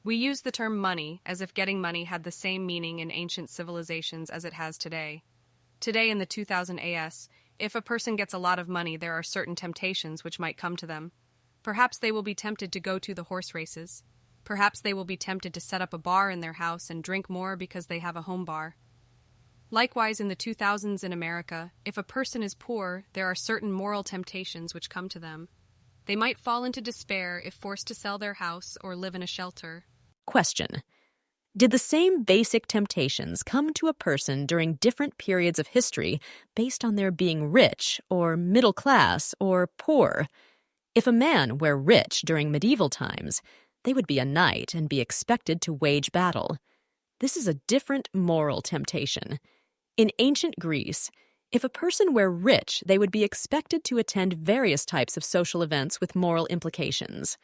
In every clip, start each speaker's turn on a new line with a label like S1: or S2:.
S1: We use the term money as if getting money had the same meaning in ancient civilizations as it has today. Today in the 2000 AS, if a person gets a lot of money, there are certain temptations which might come to them. Perhaps they will be tempted to go to the horse races. Perhaps they will be tempted to set up a bar in their house and drink more because they have a home bar. Likewise, in the 2000s in America, if a person is poor, there are certain moral temptations which come to them. They might fall into despair if forced to sell their house or live in a shelter.
S2: Question: did the same basic temptations come to a person during different periods of history based on their being rich or middle class or poor? If a man were rich during medieval times, they would be a knight and be expected to wage battle. This is a different moral temptation. In ancient Greece, if a person were rich, they would be expected to attend various types of social events with moral implications.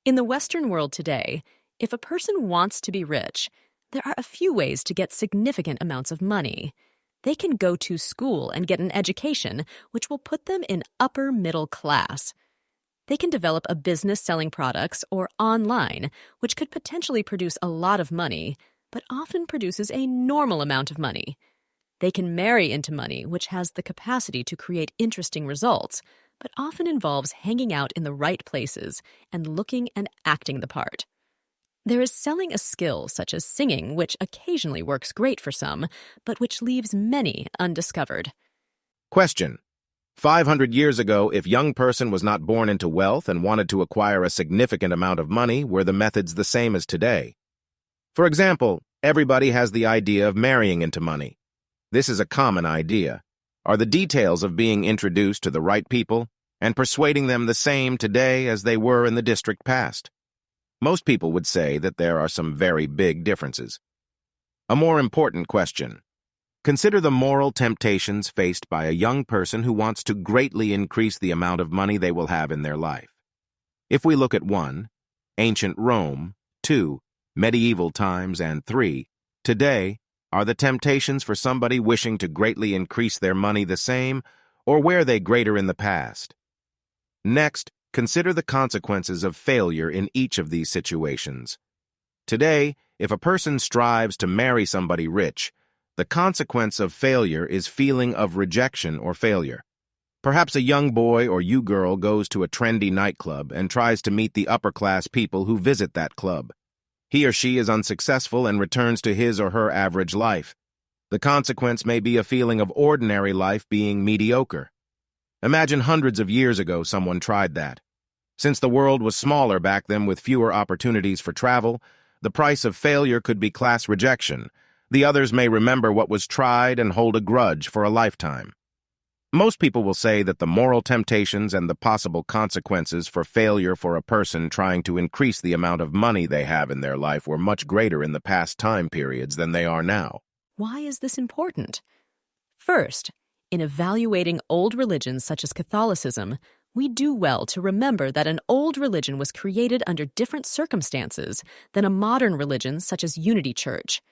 S2: In the Western world today, if a person wants to be rich, there are a few ways to get significant amounts of money. They can go to school and get an education, which will put them in upper middle class. They can develop a business selling products or online, which could potentially produce a lot of money, but often produces a normal amount of money. They can marry into money, which has the capacity to create interesting results, but often involves hanging out in the right places and looking and acting the part. There is selling a skill such as singing, which occasionally works great for some, but which leaves many undiscovered.
S3: Question: 500 years ago, if young person was not born into wealth and wanted to acquire a significant amount of money, were the methods the same as today? For example, everybody has the idea of marrying into money. This is a common idea. Are the details of being introduced to the right people and persuading them the same today as they were in the district past? Most people would say that there are some very big differences. A more important question: consider the moral temptations faced by a young person who wants to greatly increase the amount of money they will have in their life. If we look at 1, ancient Rome, 2, medieval times, and 3, today, are the temptations for somebody wishing to greatly increase their money the same, or were they greater in the past? Next, consider the consequences of failure in each of these situations. Today, if a person strives to marry somebody rich, the consequence of failure is feeling of rejection or failure. Perhaps a young boy or you girl goes to a trendy nightclub and tries to meet the upper-class people who visit that club. He or she is unsuccessful and returns to his or her average life. The consequence may be a feeling of ordinary life being mediocre. Imagine hundreds of years ago someone tried that. Since the world was smaller back then with fewer opportunities for travel, the price of failure could be class rejection. The others may remember what was tried and hold a grudge for a lifetime. Most people will say that the moral temptations and the possible consequences for failure for a person trying to increase the amount of money they have in their life were much greater in the past time periods than they are now.
S2: Why is this important? First, in evaluating old religions such as Catholicism, we do well to remember that an old religion was created under different circumstances than a modern religion such as Unity Church.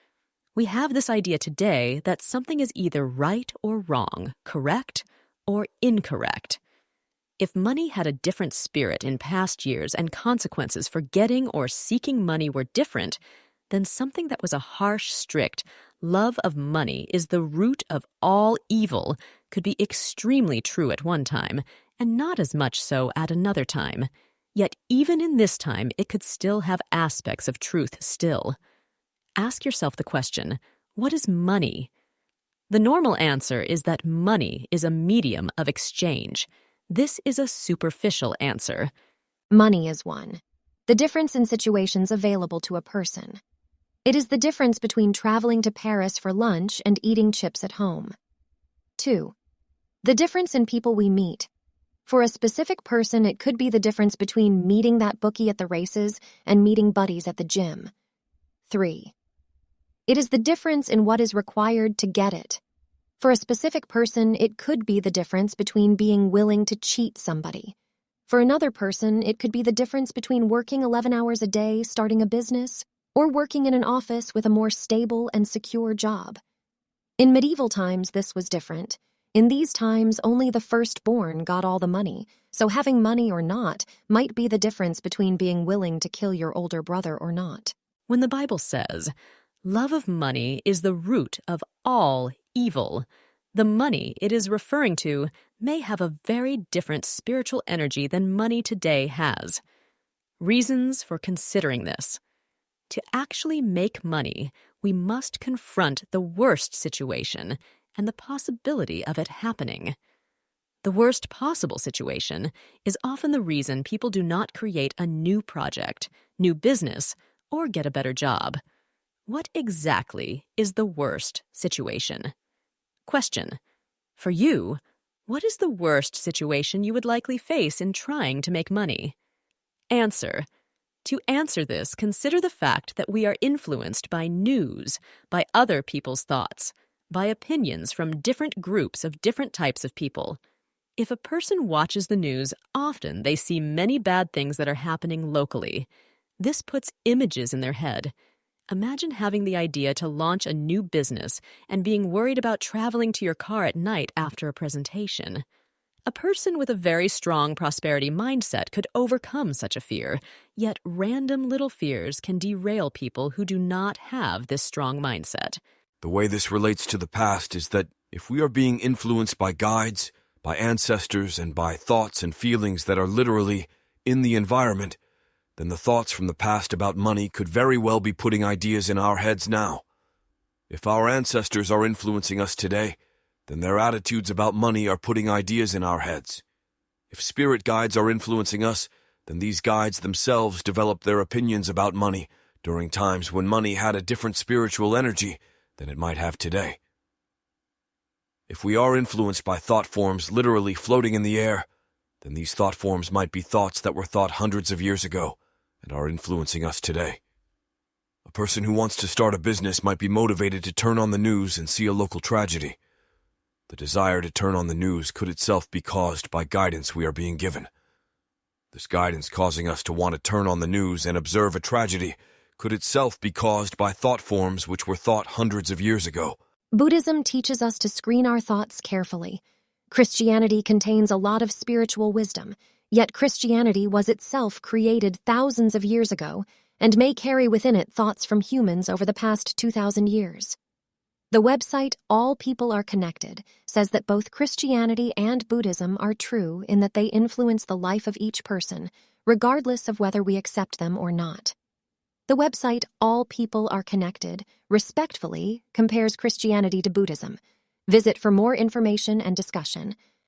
S2: We have this idea today that something is either right or wrong, correct or incorrect. If money had a different spirit in past years and consequences for getting or seeking money were different, then something that was a harsh, strict love of money is the root of all evil could be extremely true at one time and not as much so at another time. Yet even in this time, it could still have aspects of truth still. Ask yourself the question, what is money? The normal answer is that money is a medium of exchange. This is a superficial answer.
S4: Money is one. The difference in situations available to a person. It is the difference between traveling to Paris for lunch and eating chips at home. 2. The difference in people we meet. For a specific person, it could be the difference between meeting that bookie at the races and meeting buddies at the gym. 3. It is the difference in what is required to get it. For a specific person, it could be the difference between being willing to cheat somebody. For another person, it could be the difference between working 11 hours a day, starting a business, or working in an office with a more stable and secure job. In medieval times, this was different. In these times, only the firstborn got all the money, so having money or not might be the difference between being willing to kill your older brother or not.
S2: When the Bible says, "Love of money is the root of all evil," the money it is referring to may have a very different spiritual energy than money today has. Reasons for considering this. To actually make money, we must confront the worst situation and the possibility of it happening. The worst possible situation is often the reason people do not create a new project, new business, or get a better job. What exactly is the worst situation? Question. For you, what is the worst situation you would likely face in trying to make money? Answer. To answer this, consider the fact that we are influenced by news, by other people's thoughts, by opinions from different groups of different types of people. If a person watches the news, often they see many bad things that are happening locally. This puts images in their head. Imagine having the idea to launch a new business and being worried about traveling to your car at night after a presentation. A person with a very strong prosperity mindset could overcome such a fear, yet random little fears can derail people who do not have this strong mindset.
S5: The way this relates to the past is that if we are being influenced by guides, by ancestors, and by thoughts and feelings that are literally in the environment, then the thoughts from the past about money could very well be putting ideas in our heads now. If our ancestors are influencing us today, then their attitudes about money are putting ideas in our heads. If spirit guides are influencing us, then these guides themselves developed their opinions about money during times when money had a different spiritual energy than it might have today. If we are influenced by thought forms literally floating in the air, then these thought forms might be thoughts that were thought hundreds of years ago and are influencing us today. A person who wants to start a business might be motivated to turn on the news and see a local tragedy. The desire to turn on the news could itself be caused by guidance we are being given. This guidance causing us to want to turn on the news and observe a tragedy could itself be caused by thought forms which were thought hundreds of years ago.
S4: Buddhism teaches us to screen our thoughts carefully. Christianity contains a lot of spiritual wisdom, yet Christianity was itself created thousands of years ago and may carry within it thoughts from humans over the past 2,000 years. The website All People Are Connected says that both Christianity and Buddhism are true in that they influence the life of each person, regardless of whether we accept them or not. The website All People Are Connected respectfully compares Christianity to Buddhism. Visit for more information and discussion.